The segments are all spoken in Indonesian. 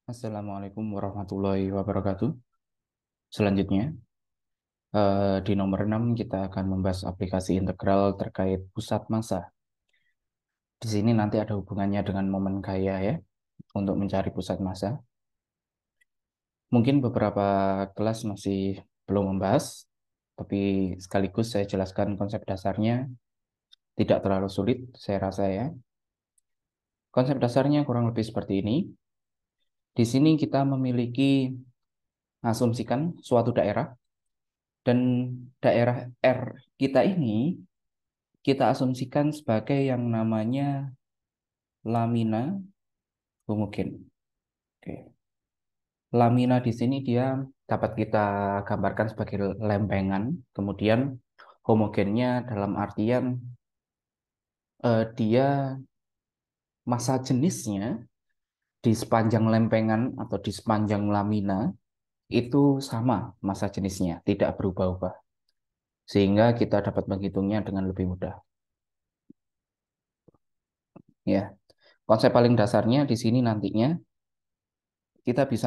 Assalamualaikum warahmatullahi wabarakatuh. Selanjutnya, di nomor 6 kita akan membahas aplikasi integral terkait pusat massa. Di sini nanti ada hubungannya dengan momen kaya ya, untuk mencari pusat massa. Mungkin beberapa kelas masih belum membahas, tapi sekaligus saya jelaskan konsep dasarnya, tidak terlalu sulit, saya rasa ya. Konsep dasarnya kurang lebih seperti ini. Di sini kita memiliki asumsikan suatu daerah, dan daerah R kita ini kita asumsikan sebagai yang namanya lamina homogen. Oke. Lamina di sini dia dapat kita gambarkan sebagai lempengan, kemudian homogennya dalam artian dia massa jenisnya di sepanjang lempengan atau di sepanjang lamina itu sama massa jenisnya, tidak berubah-ubah. Sehingga kita dapat menghitungnya dengan lebih mudah. Ya, konsep paling dasarnya di sini nantinya kita bisa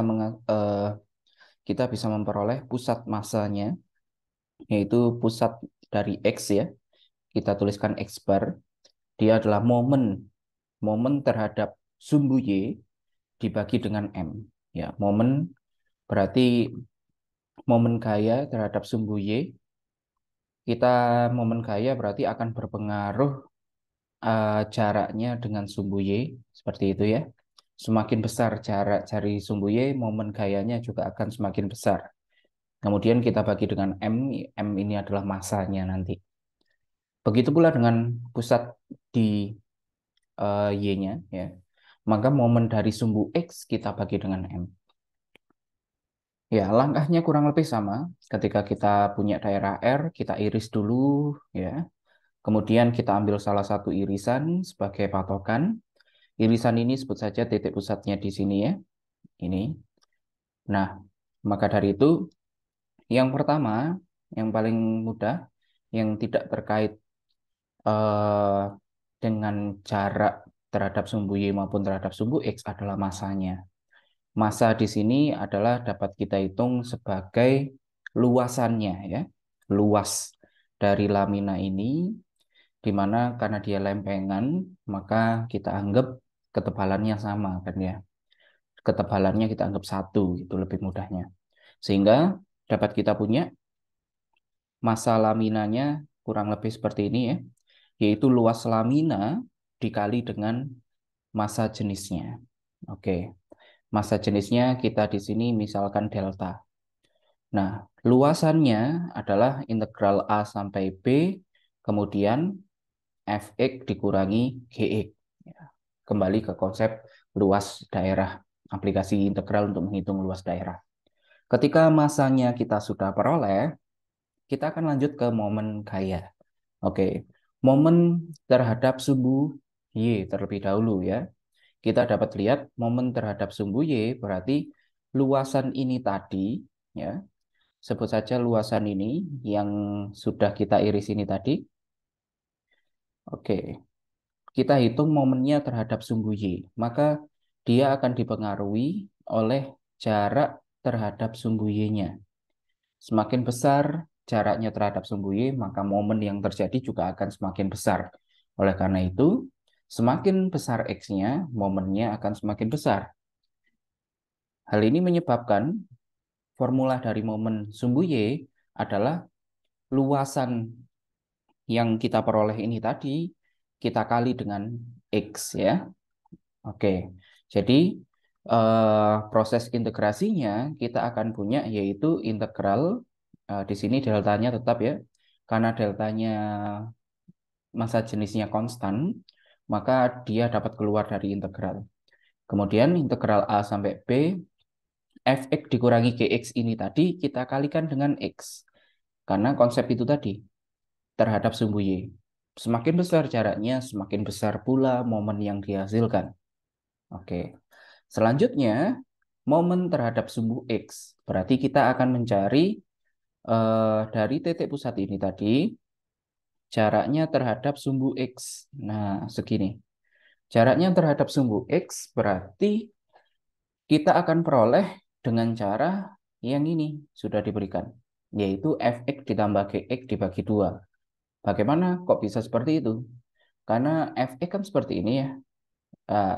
kita bisa memperoleh pusat massanya, yaitu pusat dari X ya. Kita tuliskan X bar. Dia adalah momen momen terhadap sumbu Y dibagi dengan M. Ya, momen berarti momen gaya terhadap sumbu Y. Kita momen gaya berarti akan berpengaruh jaraknya dengan sumbu Y, seperti itu ya. Semakin besar jarak dari sumbu Y, momen gayanya juga akan semakin besar. Kemudian kita bagi dengan M, M ini adalah massanya nanti. Begitu pula dengan pusat di Y-nya, ya. Maka momen dari sumbu X kita bagi dengan M. Ya, langkahnya kurang lebih sama. Ketika kita punya daerah R, kita iris dulu, ya. Kemudian kita ambil salah satu irisan sebagai patokan. Irisan ini sebut saja titik pusatnya di sini ya. Ini. Nah, maka dari itu, yang pertama, yang paling mudah, yang tidak terkait eh, dengan jarak terhadap sumbu Y maupun terhadap sumbu X adalah massanya. Massa di sini adalah dapat kita hitung sebagai luasannya ya. Luas dari lamina ini, di mana karena dia lempengan, maka kita anggap ketebalannya sama kan ya. Ketebalannya kita anggap satu, itu lebih mudahnya. Sehingga dapat kita punya massa laminanya kurang lebih seperti ini ya, yaitu luas lamina dikali dengan massa jenisnya. Oke, massa jenisnya kita di sini misalkan delta. Nah, luasannya adalah integral A sampai B, kemudian Fx dikurangi Gx. Ya, kembali ke konsep luas daerah, aplikasi integral untuk menghitung luas daerah. Ketika masanya kita sudah peroleh, kita akan lanjut ke momen gaya. Oke, momen terhadap sumbu Y terlebih dahulu ya. Kita dapat lihat momen terhadap sumbu Y berarti luasan ini tadi ya. Sebut saja luasan ini yang sudah kita iris ini tadi. Oke, kita hitung momennya terhadap sumbu Y. Maka dia akan dipengaruhi oleh jarak terhadap sumbu Y-nya. Semakin besar jaraknya terhadap sumbu Y, maka momen yang terjadi juga akan semakin besar. Oleh karena itu, semakin besar X-nya, momennya akan semakin besar. Hal ini menyebabkan formula dari momen sumbu Y adalah luasan yang kita peroleh ini tadi, kita kali dengan X ya. Oke, jadi proses integrasinya kita akan punya yaitu integral, di sini deltanya tetap ya, karena deltanya massa jenisnya konstan, maka dia dapat keluar dari integral. Kemudian integral A sampai B, fx dikurangi gx ini tadi kita kalikan dengan x. Karena konsep itu tadi, terhadap sumbu Y. Semakin besar jaraknya, semakin besar pula momen yang dihasilkan. Oke. Selanjutnya, momen terhadap sumbu X. Berarti kita akan mencari dari titik pusat ini tadi, jaraknya terhadap sumbu X. Nah, segini. Jaraknya terhadap sumbu X berarti Kita akan peroleh dengan cara yang ini sudah diberikan, yaitu fx ditambah gx dibagi 2. Bagaimana kok bisa seperti itu? Karena fx kan seperti ini ya,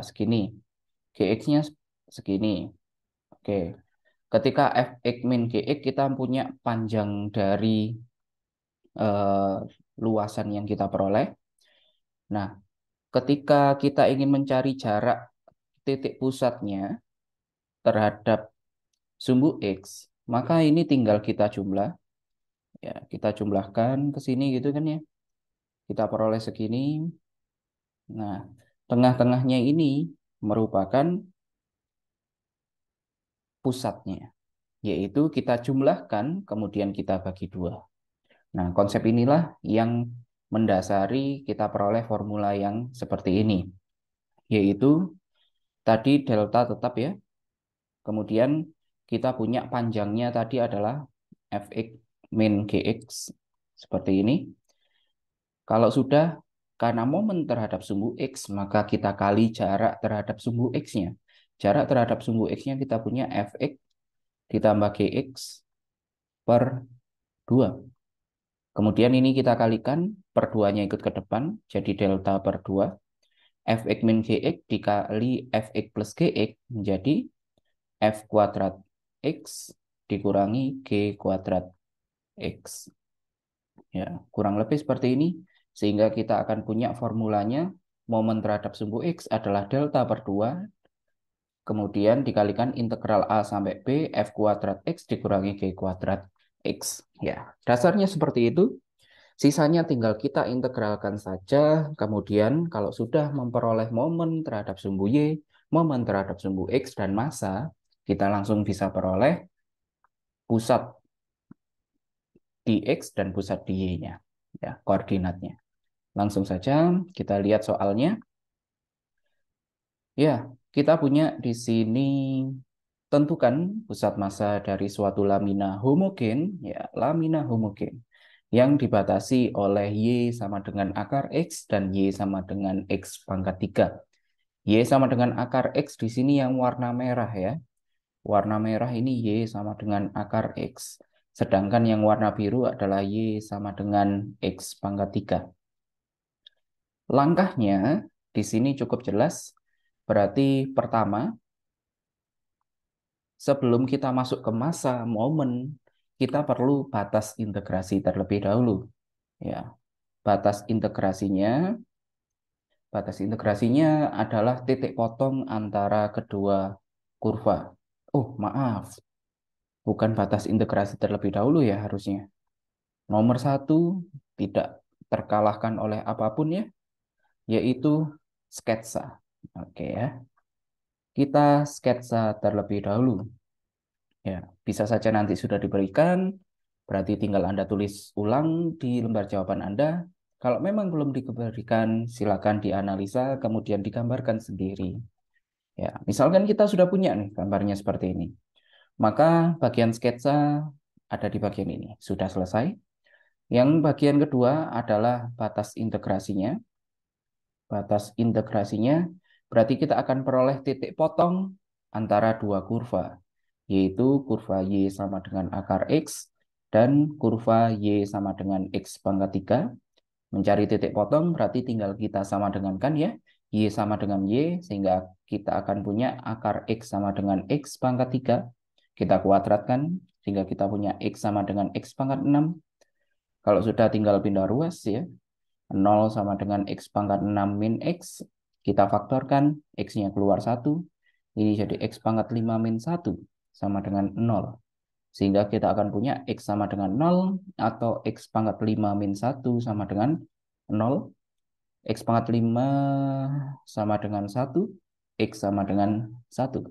segini. Gx-nya segini. Oke. Ketika fx min gx kita punya panjang dari eh, luasan yang kita peroleh. Nah, ketika kita ingin mencari jarak titik pusatnya terhadap sumbu x, maka ini tinggal kita jumlah. Ya, kita jumlahkan ke sini gitu kan ya. Kita peroleh segini. Nah, tengah-tengahnya ini merupakan pusatnya, yaitu kita jumlahkan, kemudian kita bagi 2. Nah, konsep inilah yang mendasari kita peroleh formula yang seperti ini, yaitu tadi delta tetap ya, kemudian kita punya panjangnya tadi adalah fx min gx, seperti ini. Kalau sudah, karena momen terhadap sumbu x, maka kita kali jarak terhadap sumbu x-nya. Jarak terhadap sumbu x-nya kita punya fx ditambah gx per 2. Kemudian ini kita kalikan, per 2-nya ikut ke depan, jadi delta per 2. Fx min gx dikali fx plus gx menjadi f kuadrat x dikurangi g kuadrat x. Ya, kurang lebih seperti ini. Sehingga kita akan punya formulanya, momen terhadap sumbu x adalah delta per 2, kemudian dikalikan integral a sampai b, f kuadrat x dikurangi g kuadrat x. Ya, dasarnya seperti itu. Sisanya tinggal kita integralkan saja. Kemudian kalau sudah memperoleh momen terhadap sumbu y, momen terhadap sumbu x, dan massa, kita langsung bisa peroleh pusat di x dan pusat di y-nya. Ya, koordinatnya. Langsung saja kita lihat soalnya. Ya, kita punya di sini, tentukan pusat massa dari suatu lamina homogen, ya, lamina homogen yang dibatasi oleh y sama dengan akar x dan y sama dengan x pangkat 3. Y sama dengan akar x di sini yang warna merah ya. Warna merah ini y sama dengan akar x. Sedangkan yang warna biru adalah y sama dengan x pangkat 3. Langkahnya di sini cukup jelas. Berarti pertama, sebelum kita masuk ke massa momen, kita perlu batas integrasi terlebih dahulu. Ya, batas integrasinya, batas integrasinya adalah titik potong antara kedua kurva. Oh, maaf, bukan batas integrasi terlebih dahulu ya harusnya. Nomor satu tidak terkalahkan oleh apapun ya, yaitu sketsa. Oke ya, kita sketsa terlebih dahulu. Ya, bisa saja nanti sudah diberikan, berarti tinggal Anda tulis ulang di lembar jawaban Anda. Kalau memang belum diberikan, silakan dianalisa, kemudian digambarkan sendiri. Ya, misalkan kita sudah punya nih gambarnya seperti ini. Maka bagian sketsa ada di bagian ini. Sudah selesai. Yang bagian kedua adalah batas integrasinya. Batas integrasinya berarti kita akan peroleh titik potong antara dua kurva, yaitu kurva y sama dengan akar x dan kurva y sama dengan x pangkat 3. Mencari titik potong berarti tinggal kita sama dengankan ya, y sama dengan y, sehingga kita akan punya akar x sama dengan x pangkat 3. Kita kuadratkan sehingga kita punya x sama dengan x pangkat 6. Kalau sudah tinggal pindah ruas ya, 0 sama dengan x pangkat 6 min x. Kita faktorkan, x-nya keluar 1. Ini jadi x pangkat 5 min 1 sama dengan 0. Sehingga kita akan punya x sama dengan 0 atau x pangkat 5 min 1 sama dengan 0. X pangkat 5 sama dengan 1. X sama dengan 1.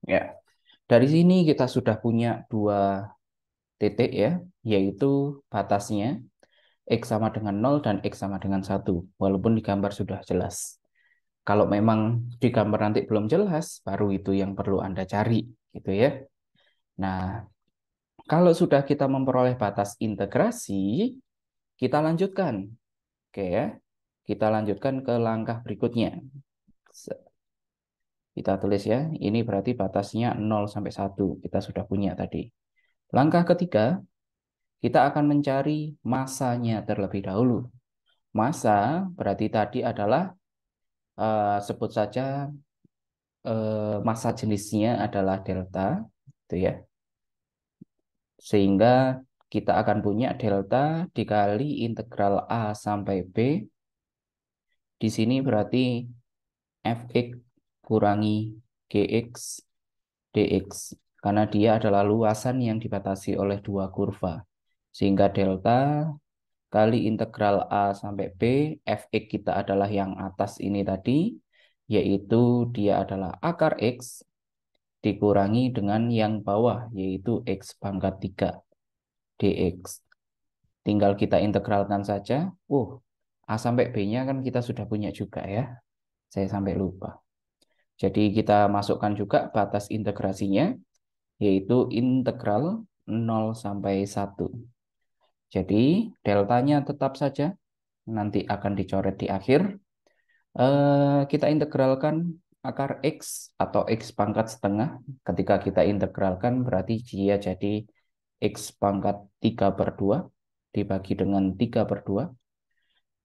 Ya, dari sini kita sudah punya dua titik ya, yaitu batasnya X sama dengan 0 dan X sama dengan 1. Walaupun di gambar sudah jelas. Kalau memang di gambar nanti belum jelas, baru itu yang perlu Anda cari, gitu ya. Nah, kalau sudah kita memperoleh batas integrasi, kita lanjutkan. Oke ya. Kita lanjutkan ke langkah berikutnya. Kita tulis ya, ini berarti batasnya 0 sampai 1. Kita sudah punya tadi. Langkah ketiga, kita akan mencari masanya terlebih dahulu. Massa berarti tadi adalah sebut saja massa jenisnya adalah delta, itu ya. Sehingga kita akan punya delta dikali integral A sampai B. Di sini berarti fx kurangi gx dx. Karena dia adalah luasan yang dibatasi oleh dua kurva. Sehingga delta kali integral A sampai B, fx kita adalah yang atas ini tadi, yaitu dia adalah akar X dikurangi dengan yang bawah, yaitu X pangkat 3 dx. Tinggal kita integralkan saja. A sampai B-nya kan kita sudah punya juga ya. Saya sampai lupa. Jadi kita masukkan juga batas integrasinya, yaitu integral 0 sampai 1. Jadi deltanya tetap saja, nanti akan dicoret di akhir. Kita integralkan akar X atau X pangkat setengah. Ketika kita integralkan berarti dia jadi X pangkat 3 per 2 dibagi dengan 3 per 2.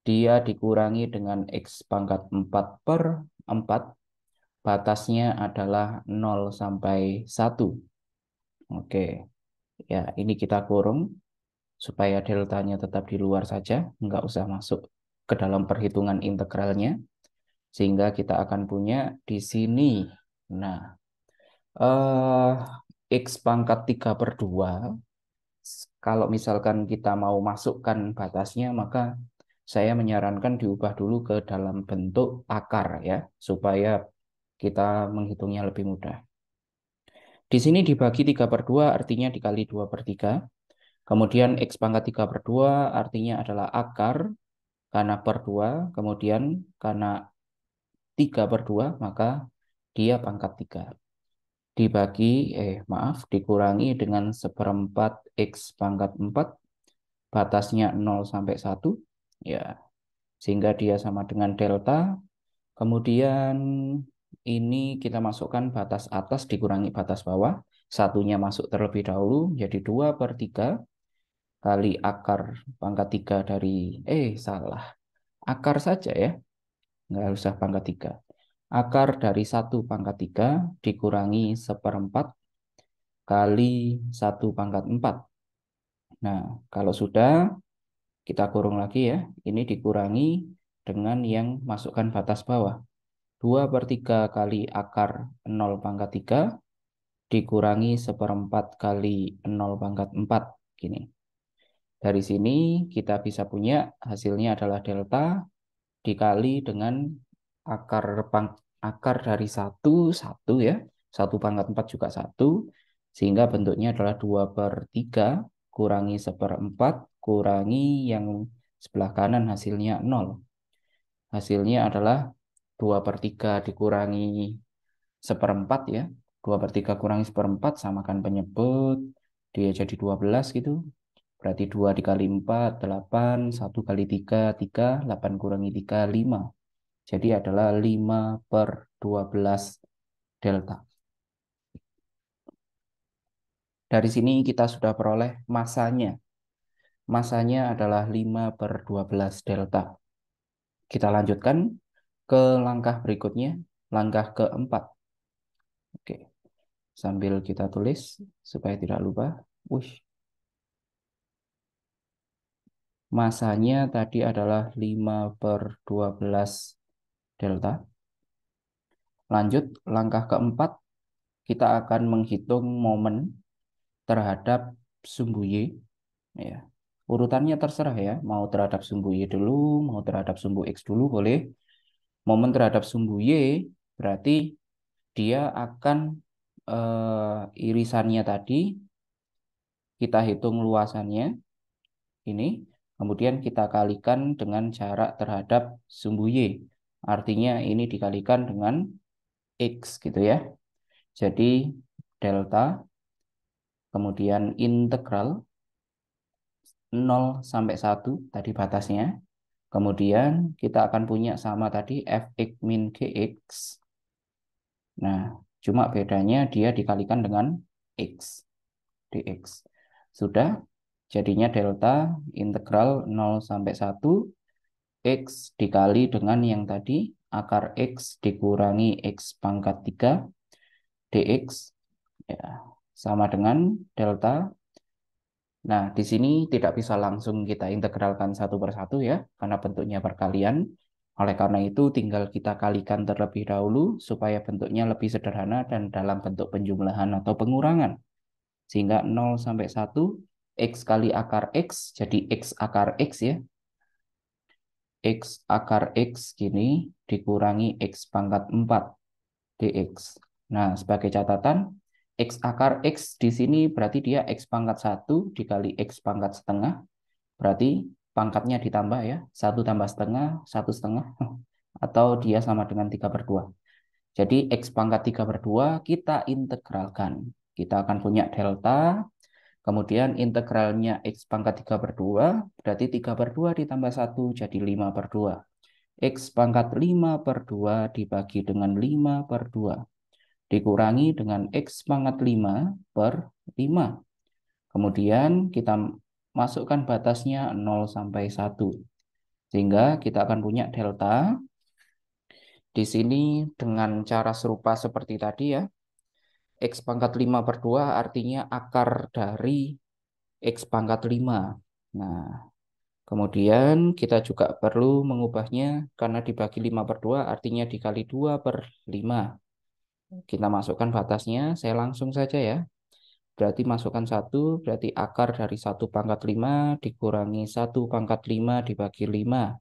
Dia dikurangi dengan X pangkat 4 per 4. Batasnya adalah 0 sampai 1. Oke, ya ini kita kurung supaya deltanya tetap di luar saja, nggak usah masuk ke dalam perhitungan integralnya. Sehingga kita akan punya di sini. Nah, eh, X pangkat 3 per 2, kalau misalkan kita mau masukkan batasnya, maka saya menyarankan diubah dulu ke dalam bentuk akar ya, supaya kita menghitungnya lebih mudah. Di sini dibagi 3 per 2 artinya dikali 2 per 3. Kemudian X pangkat 3 per 2 artinya adalah akar, karena per 2. Kemudian karena 3 per 2 maka dia pangkat 3. Dikurangi dengan seperempat X pangkat 4, batasnya 0 sampai 1, ya, sehingga dia sama dengan delta. Kemudian ini kita masukkan batas atas dikurangi batas bawah, satunya masuk terlebih dahulu, jadi 2 per 3 kali akar pangkat 3 dari, salah, akar saja ya, nggak usah pangkat 3. Akar dari 1 pangkat 3 dikurangi seperempat kali 1 pangkat 4. Nah, kalau sudah, kita kurung lagi ya. Ini dikurangi dengan yang masukkan batas bawah. 2 per 3 kali akar 0 pangkat 3 dikurangi seperempat kali 0 pangkat 4. Gini. Dari sini kita bisa punya hasilnya adalah delta dikali dengan akar dari 1 ya. 1 pangkat 4 juga 1. Sehingga bentuknya adalah 2 per 3 kurangi seperempat kurangi yang sebelah kanan hasilnya 0. Hasilnya adalah 2 per 3 dikurangi seperempat ya. 2 per 3 kurangi seperempat samakan penyebut. Dia jadi 12 gitu. Berarti 2 dikali 4, 8. 1 kali 3, 3. 8 kurangi 3, 5. Jadi adalah 5 per 12 delta. Dari sini kita sudah peroleh masanya. Masanya adalah 5 per 12 delta. Kita lanjutkan ke langkah berikutnya, langkah keempat. Oke, sambil kita tulis supaya tidak lupa. Masanya tadi adalah 5 per 12 delta. Lanjut, langkah keempat, kita akan menghitung momen terhadap sumbu Y. Ya. Urutannya terserah ya, mau terhadap sumbu Y dulu, mau terhadap sumbu X dulu boleh. Momen terhadap sumbu Y berarti dia akan irisannya tadi, kita hitung luasannya, ini, kemudian kita kalikan dengan jarak terhadap sumbu Y. Artinya ini dikalikan dengan X gitu ya. Jadi delta, kemudian integral 0 sampai 1 tadi batasnya. Kemudian kita akan punya sama tadi fx min gx Nah, cuma bedanya dia dikalikan dengan X, dx. Sudah, jadinya delta integral 0 sampai 1 X dikali dengan yang tadi, akar X dikurangi X pangkat 3 dx, ya, sama dengan delta. Nah, di sini tidak bisa langsung kita integralkan satu per satu ya, karena bentuknya perkalian. Oleh karena itu, tinggal kita kalikan terlebih dahulu supaya bentuknya lebih sederhana dan dalam bentuk penjumlahan atau pengurangan. Sehingga 0 sampai 1, X kali akar X, jadi X akar X ya. X akar X gini dikurangi X pangkat 4 dx. Nah, sebagai catatan, X akar X di sini berarti dia X pangkat 1 dikali X pangkat setengah. Berarti pangkatnya ditambah ya, 1 tambah setengah, 1 setengah. Atau dia sama dengan 3 per 2. Jadi X pangkat 3 per 2 kita integralkan. Kita akan punya delta, kemudian integralnya X pangkat 3 per 2, berarti 3 per 2 ditambah 1 jadi 5 per 2. X pangkat 5 per 2 dibagi dengan 5 per 2. Dikurangi dengan X pangkat 5 per 5. Kemudian kita masukkan batasnya 0 sampai 1. Sehingga kita akan punya delta. Di sini dengan cara serupa seperti tadi ya. X pangkat 5 per 2 artinya akar dari X pangkat 5. Nah, kemudian kita juga perlu mengubahnya karena dibagi 5 per 2 artinya dikali 2 per 5. Kita masukkan batasnya, saya langsung saja ya. Berarti masukkan 1, berarti akar dari 1 pangkat 5 dikurangi 1 pangkat 5 dibagi 5.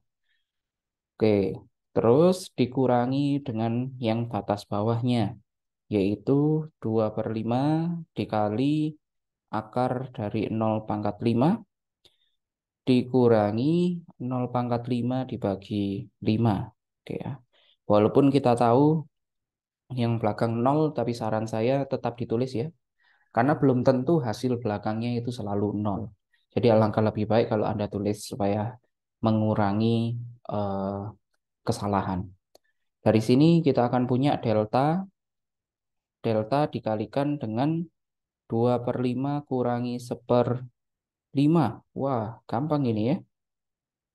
Oke, terus dikurangi dengan yang batas bawahnya, yaitu 2 per 5 dikali akar dari 0 pangkat 5 dikurangi 0 pangkat 5 dibagi 5. Oke ya. Walaupun kita tahu yang belakang 0, tapi saran saya tetap ditulis ya. Karena belum tentu hasil belakangnya itu selalu 0. Jadi alangkah lebih baik kalau Anda tulis supaya mengurangi eh, kesalahan. Dari sini kita akan punya delta. Delta dikalikan dengan 2 per 5 kurangi 1/5. Wah, gampang ini ya.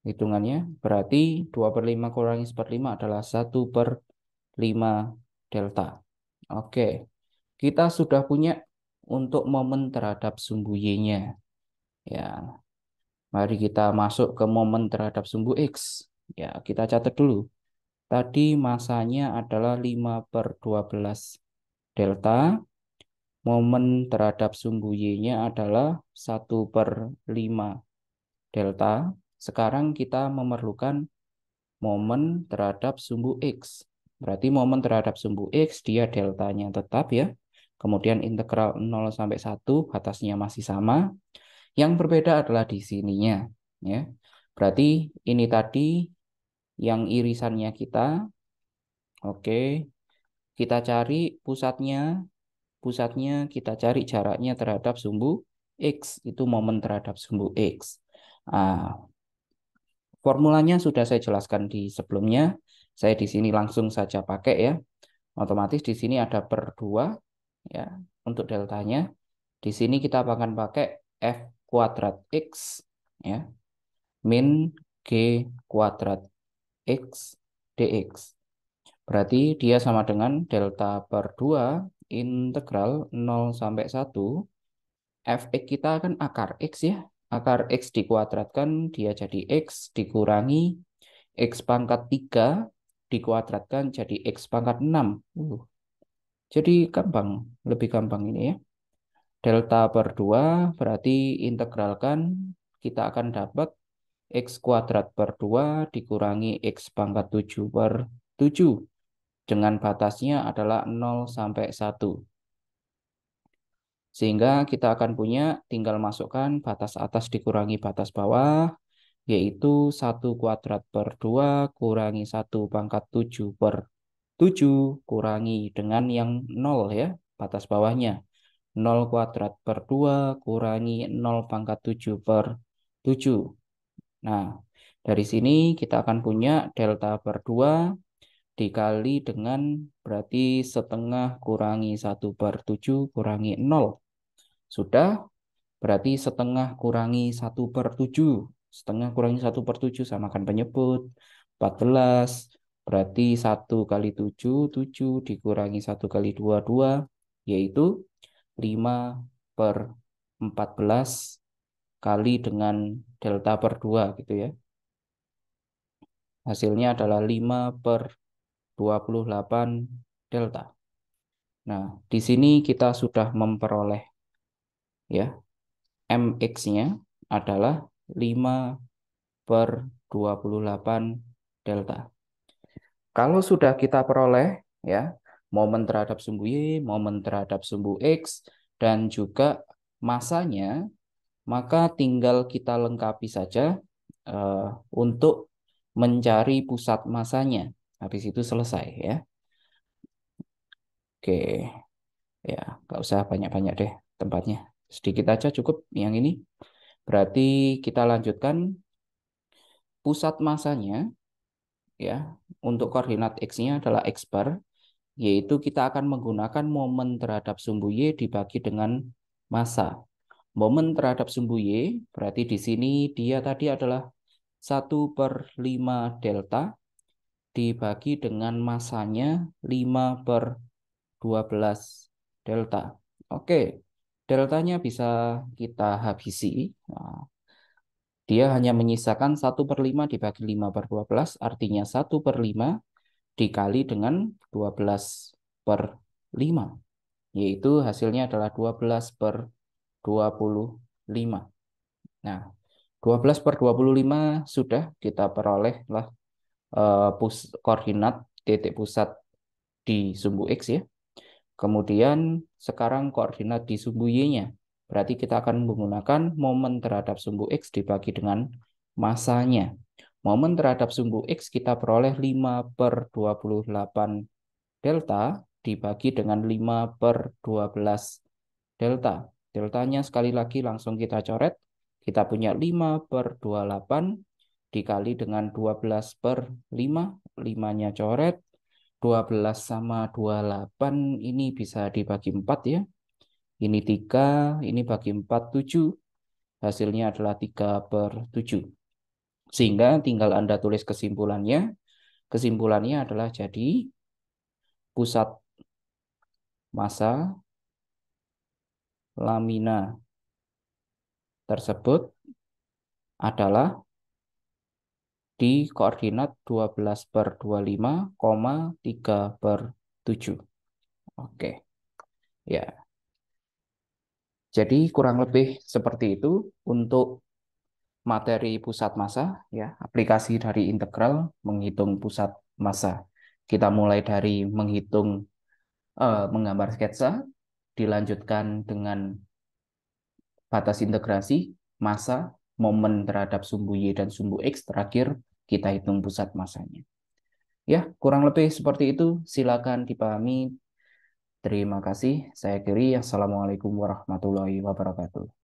Hitungannya berarti 2 per 5 kurangi 1/5 adalah 1/5 delta. Oke, kita sudah punya untuk momen terhadap sumbu Y-nya. Ya, mari kita masuk ke momen terhadap sumbu X. Ya, kita catat dulu. Tadi masanya adalah 5/12 delta. Momen terhadap sumbu Y-nya adalah 1/5 delta. Sekarang kita memerlukan momen terhadap sumbu X. Berarti momen terhadap sumbu X dia deltanya tetap ya. Kemudian integral 0 sampai 1 batasnya masih sama. Yang berbeda adalah di sininya ya. Berarti ini tadi yang irisannya kita. Oke, kita cari pusatnya. Pusatnya kita cari jaraknya terhadap sumbu X. Itu momen terhadap sumbu X. Ah, formulanya sudah saya jelaskan di sebelumnya. Saya di sini langsung saja pakai ya. Otomatis di sini ada per 2 ya untuk deltanya. Di sini kita akan pakai F kuadrat X ya min G kuadrat X dx. Berarti dia sama dengan delta per 2 integral 0 sampai 1 Fx kita kan akar X ya. Akar X dikuadratkan dia jadi X dikurangi X pangkat 3 dikuadratkan jadi X pangkat 6. Jadi gampang, lebih gampang ini ya. Delta per 2 berarti integralkan kita akan dapat X kuadrat per 2 dikurangi X pangkat 7 per 7. Dengan batasnya adalah 0 sampai 1. Sehingga kita akan punya tinggal masukkan batas atas dikurangi batas bawah, yaitu 1 kuadrat per 2 kurangi 1 pangkat 7 per 7 kurangi dengan yang 0 ya, batas bawahnya. 0 kuadrat per 2 kurangi 0 pangkat 7 per 7. Nah, dari sini kita akan punya delta per 2 dikali dengan berarti setengah kurangi 1/7 kurangi 0. Sudah, berarti setengah kurangi 1/7. Setengah kurangi 1/7 samakan penyebut. 14. Berarti 1 kali 7, 7 dikurangi 1 kali 2, 2. Yaitu 5/14 kali dengan delta per 2 gitu ya. Hasilnya adalah 5/28 delta. Nah, di sini kita sudah memperoleh ya, mx-nya adalah 5/28 delta. Kalau sudah kita peroleh ya, momen terhadap sumbu Y, momen terhadap sumbu X, dan juga masanya, maka tinggal kita lengkapi saja untuk mencari pusat masanya. Habis itu selesai ya. Oke, ya nggak usah banyak-banyak deh tempatnya. Sedikit aja cukup yang ini. Berarti kita lanjutkan pusat masanya ya. Untuk koordinat X-nya adalah X bar, yaitu kita akan menggunakan momen terhadap sumbu Y dibagi dengan massa. Momen terhadap sumbu Y berarti di sini dia tadi adalah 1/5 delta dibagi dengan massanya 5/12 delta. Oke, deltanya bisa kita habisi. Nah, dia hanya menyisakan 1/5 dibagi 5/12, artinya 1/5 dikali dengan 12/5, yaitu hasilnya adalah 12/25. Nah, 12/25 sudah kita peroleh lah koordinat titik pusat di sumbu X ya. Kemudian sekarang koordinat di sumbu Y-nya. Berarti kita akan menggunakan momen terhadap sumbu X dibagi dengan masanya. Momen terhadap sumbu X kita peroleh 5/28 delta dibagi dengan 5/12 delta. Deltanya sekali lagi langsung kita coret. Kita punya 5/28 dikali dengan 12/5. 5-nya coret. 12 sama 28 ini bisa dibagi 4 ya. Ini 3, ini bagi 4, 7. Hasilnya adalah 3/7. Sehingga tinggal Anda tulis kesimpulannya. Kesimpulannya adalah jadi pusat massa lamina tersebut adalah di koordinat 12/25, 3/7. Oke, ya. Jadi kurang lebih seperti itu untuk materi pusat massa, ya, aplikasi dari integral menghitung pusat massa. Kita mulai dari menghitung menggambar sketsa, dilanjutkan dengan batas integrasi, massa, momen terhadap sumbu Y dan sumbu X, terakhir kita hitung pusat massanya. Ya, kurang lebih seperti itu. Silakan dipahami. Terima kasih. Saya kiri. Assalamualaikum warahmatullahi wabarakatuh.